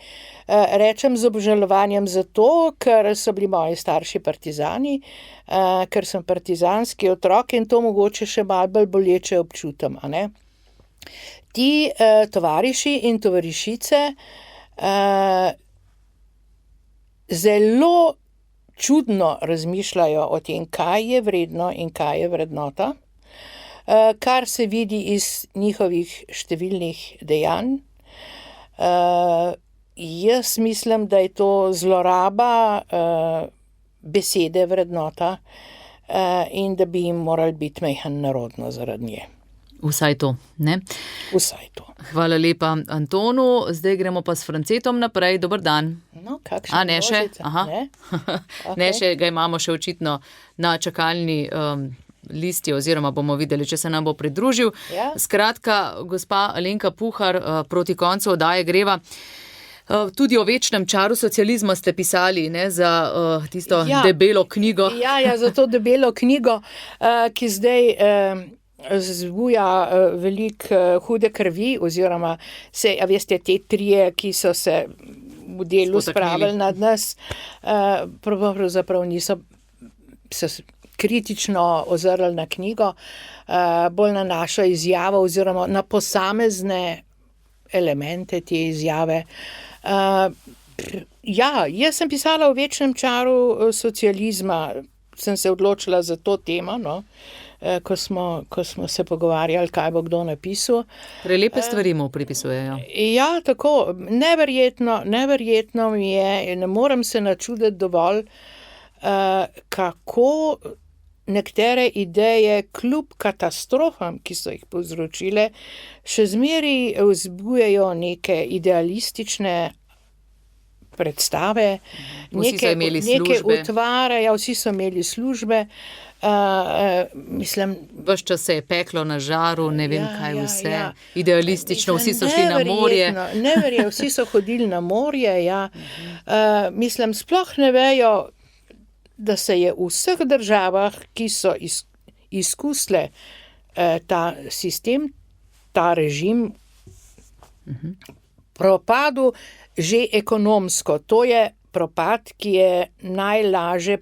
Rečem z obžalovanjem zato, ker so bili moji starši partizani, ker sem partizanski otrok in to mogoče še malo bolj boleče občutam. A ne? Ti tovariši in tovarišice zelo čudno razmišljajo o tem, kaj je vredno in kaj je vrednota, kar se vidi iz njihovih številnih dejanj. Jaz mislim, da je to zloraba besede vrednota in da bi jim morali biti majhen narodno zaradi nje. Vsaj to, ne? Vsaj to. Hvala lepa Antonu, zdaj gremo pa s Francetom naprej, dober dan. No, kakšna ne še? Aha. Ne? Okay. Ne še, ga imamo še očitno na čakalni listi, oziroma bomo videli, če se nam bo pridružil. Ja. Skratka, gospa Alenka Puhar, proti koncu oddaje greva. Tudi o večnem čaru socializma ste pisali, ne, za tisto debelo knjigo. Ja, za to debelo knjigo, ki zdaj zbuja veliko hude krvi, oziroma veste, te trije, ki so se v delu spravili nad nas, pravzaprav niso se kritično ozrli na knjigo, bolj na našo izjavo oziroma na posamezne elemente te izjave. Jaz sem pisala o večnem čaru socializma, sem se odločila za to temo, no, ko smo se pogovarjali, kaj bo kdo napisal. Prelepe stvari mu pripisujejo. Ja, tako, neverjetno mi je, ne morem se načuditi dovolj, kako nekatere ideje, kljub katastrofam, ki so jih povzročile, še zmeraj vzbujajo neke idealistične predstave, neke utvarejo, vsi so imeli službe. Mislim, ves čas se je peklo na žaru, ne vem kaj vse, idealistično, vsi so šli na morje. Neverjetno, vsi so hodili na morje, ja. Mislim, sploh ne vejo, da se je v vseh državah, ki so izkusile ta sistem, ta režim, propadel že ekonomsko. To je propad, ki je najlažje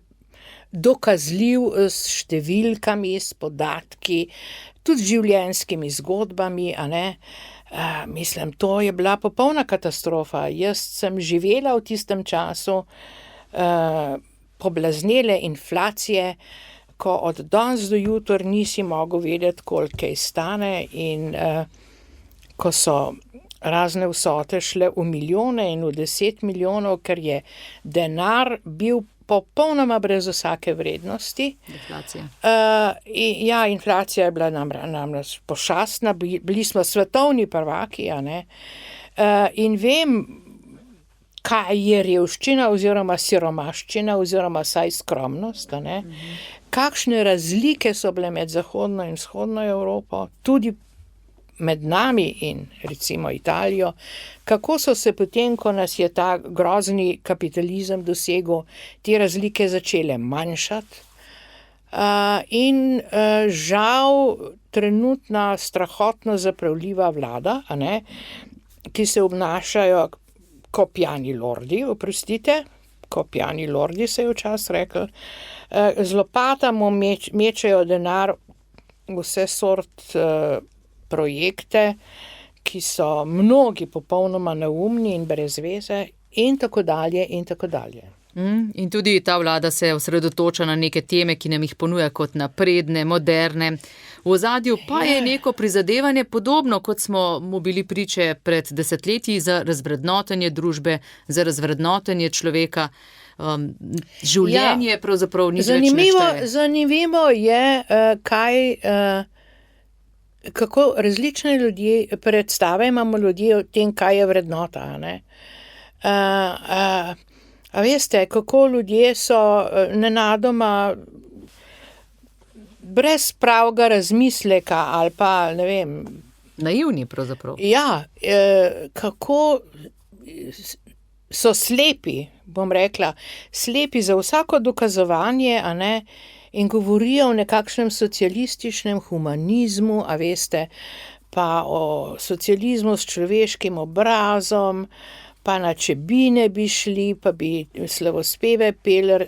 dokazljiv s številkami, s podatki, tudi z življenjskimi zgodbami, a ne. Mislim, to je bila popolna katastrofa. Jaz sem živela v tistem času, poblaznele inflacije, ko od danes do jutri nisi mogel vedeti, koliko kaj stane, in ko so razne vsote šle v milijone in v 10 milijonov, ker je denar bil popolnoma brez vsake vrednosti. Inflacija. Inflacija je bila namreč pošastna, bili smo svetovni prvaki, a ne. In vem, kaj je revščina oziroma siromaščina oziroma saj skromnost, a ne? Kakšne razlike so bile med zahodno in vzhodno Evropo, tudi med nami in recimo Italijo, kako so se potem, ko nas je ta grozni kapitalizem dosegel, te razlike začele manjšati. In žal trenutna strahotno zapravljiva vlada, a ne, ki se obnašajo ko pijani lordi, ko pijani lordi se je včasih rekel, z lopatami mečejo denar v vse sort projekte, ki so mnogi popolnoma neumni in brez veze, in tako dalje, in tako dalje. In tudi ta vlada se osredotoča na neke teme, ki nam jih ponuja kot napredne, moderne. V ozadju pa je neko prizadevanje podobno, kot smo mu bili priče pred desetletji, za razvrednotenje družbe, za razvrednotenje človeka. Življenje pravzaprav ni več nešteje. Zanimivo je, kako različne ljudje predstave imamo ljudje o tem, kaj je vrednota, ne. A veste, kako ljudje so nenadoma brez pravega razmisleka ali pa, ne vem... Naivni pravzaprav. Ja, kako so slepi, bom rekla, slepi za vsako dokazovanje, a ne, in govorijo o nekakšnem socialističnem humanizmu, a veste, pa o socializmu s človeškim obrazom, pa na Čebine bi šli, pa bi slavospeve peli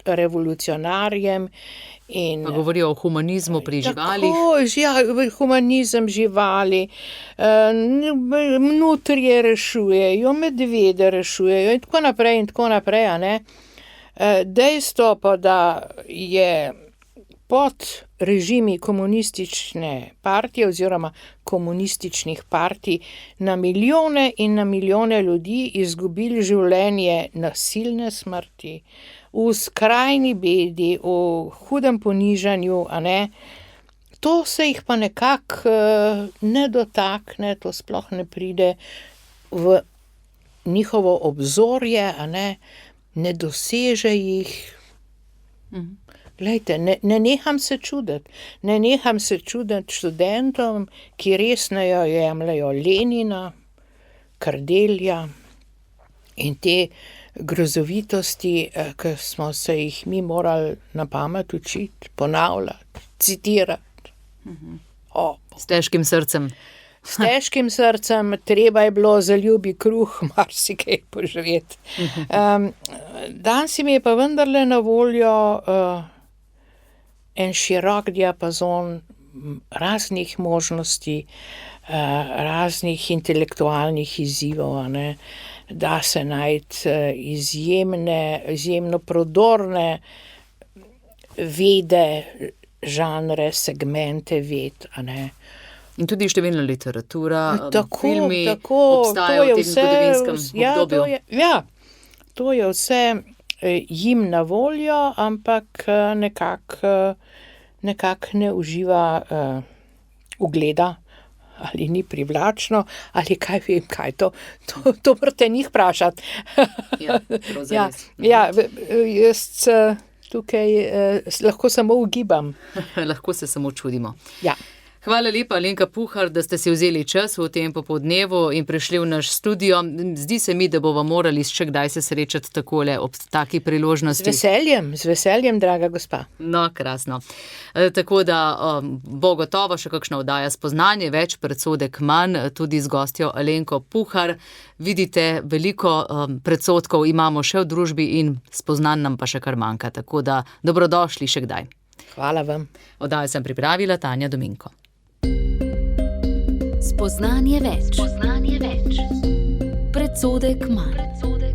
revolucionarjem. Pa govorijo o humanizmu pri živalih. Tako, humanizem živali, nutrije rešujejo, medvede rešujejo in tako naprej, a ne. Dejstvo pa, da je pod režimi komunistične partije oziroma komunističnih partij na milijone in na milijone ljudi izgubili življenje nasilne smrti, v skrajni bedi, v hudem ponižanju, a ne. To se jih pa nekako ne dotakne, to sploh ne pride v njihovo obzorje, a ne doseže jih. Glejte, ne neham se čuditi študentom, ki resnejo jemljajo Lenina, Kardelja, In te grozovitosti, ki smo se jih mi morali na pamet učiti, ponavljati, citirati. S težkim srcem. S težkim srcem, treba je bilo za ljubi kruh marsikaj požreti. Danes mi je pa vendarle na voljo en širok diapazon raznih možnosti, raznih intelektualnih izzivov, a ne. Da se najti izjemno prodorne vede, žanre, segmente ved, a ne. In tudi številna literatura, filmi tako, obstajajo v tem zgodovinskem obdobju. To je vse jim na voljo, ampak nekako ne uživa ugleda, ali ni privlačno, ali kaj vem, kaj to morate njih vprašati. Jaz tukaj lahko samo ugibam. Lahko se samo čudimo. Ja. Hvala lepa, Alenka Puhar, da ste si vzeli čas v tem popoldnevu in prišli v naš studio. Zdi se mi, da bomo morali še kdaj se srečati takole ob taki priložnosti. Z veseljem, draga gospa. No, krasno. Tako da bo gotovo še kakšna oddaja Spoznanje, več predsodek manj, tudi z gostjo Alenko Puhar. Vidite, veliko predsodkov imamo še v družbi in spoznanj nam pa še kar manjka, tako da dobrodošli še kdaj. Hvala vam. Oddajo sem pripravila Tanja Dominko. Spoznanje več. Predsodek manj.